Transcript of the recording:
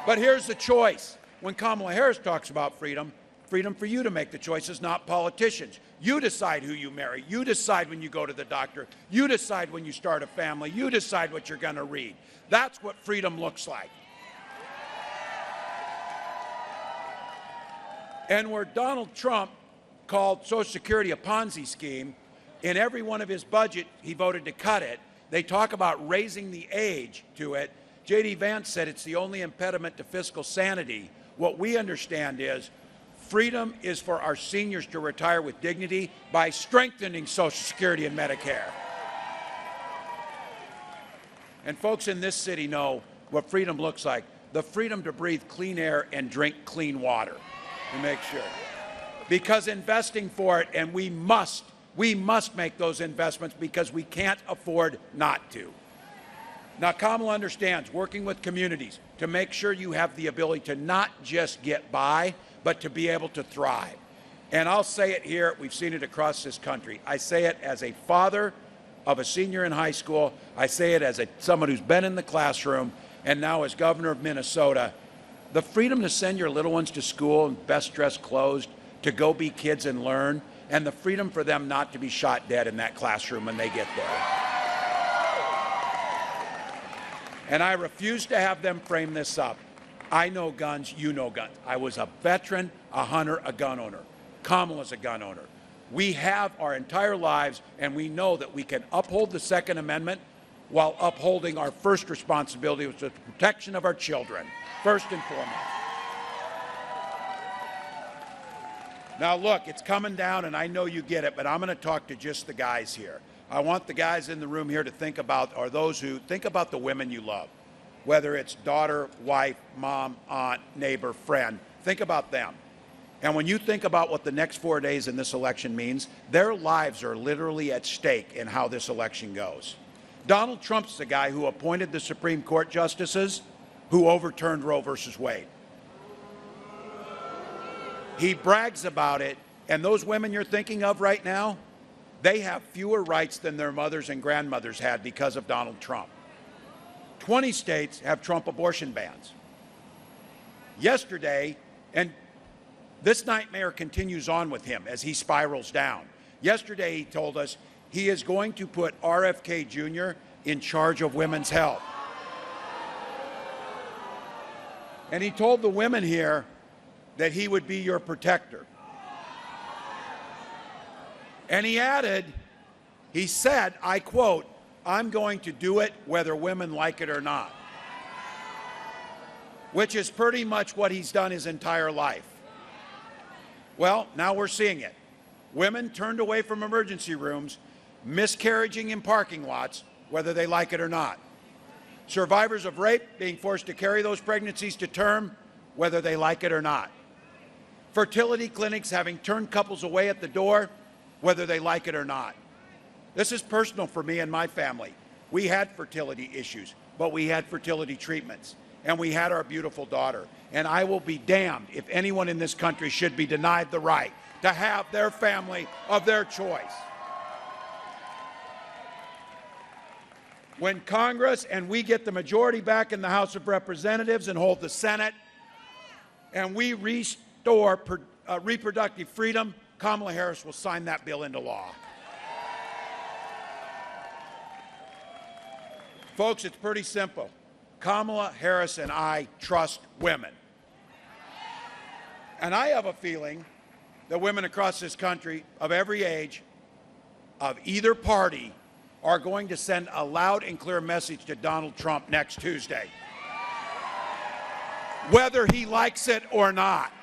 But here's the choice. When Kamala Harris talks about freedom, freedom for you to make the choices, not politicians. You decide who you marry. You decide when you go to the doctor. You decide when you start a family. You decide what you're going to read. That's what freedom looks like. And where Donald Trump called Social Security a Ponzi scheme, in every one of his budget, he voted to cut it. They talk about raising the age to it. J.D. Vance said it's the only impediment to fiscal sanity. What we understand is freedom is for our seniors to retire with dignity by strengthening Social Security and Medicare. And folks in this city know what freedom looks like. The freedom to breathe clean air and drink clean water, to make sure. Because investing for it, and we must make those investments because we can't afford not to. Now, Kamala understands working with communities to make sure you have the ability to not just get by, but to be able to thrive. And I'll say it here, we've seen it across this country. I say it as a father of a senior in high school. I say it as someone who's been in the classroom, and now as governor of Minnesota. The freedom to send your little ones to school in best dressed clothes, to go be kids and learn, and the freedom for them not to be shot dead in that classroom when they get there. And I refuse to have them frame this up. I know guns, you know guns. I was a veteran, a hunter, a gun owner. Kamala's a gun owner. We have our entire lives, and we know that we can uphold the Second Amendment while upholding our first responsibility, which is the protection of our children, first and foremost. Now look, it's coming down, and I know you get it, but I'm going to talk to just the guys here. I want the guys in the room here to think about, or those who think about the women you love, whether it's daughter, wife, mom, aunt, neighbor, friend. Think about them. And when you think about what the next 4 days in this election means, their lives are literally at stake in how this election goes. Donald Trump's the guy who appointed the Supreme Court justices who overturned Roe versus Wade. He brags about it, and those women you're thinking of right now, they have fewer rights than their mothers and grandmothers had because of Donald Trump. 20 states have Trump abortion bans. Yesterday, and this nightmare continues on with him as he spirals down. Yesterday, he told us he is going to put RFK Jr. in charge of women's health. And he told the women here that he would be your protector. And he added, he said, I quote, I'm going to do it whether women like it or not, which is pretty much what he's done his entire life. Well, now we're seeing it. Women turned away from emergency rooms, miscarriaging in parking lots, whether they like it or not. Survivors of rape being forced to carry those pregnancies to term, whether they like it or not. Fertility clinics having turned couples away at the door, whether they like it or not. This is personal for me and my family. We had fertility issues, but we had fertility treatments, and we had our beautiful daughter. And I will be damned if anyone in this country should be denied the right to have their family of their choice. When Congress and we get the majority back in the House of Representatives and hold the Senate, and we restore reproductive freedom, Kamala Harris will sign that bill into law. Folks, it's pretty simple. Kamala Harris and I trust women. And I have a feeling that women across this country of every age, of either party, are going to send a loud and clear message to Donald Trump next Tuesday, whether he likes it or not.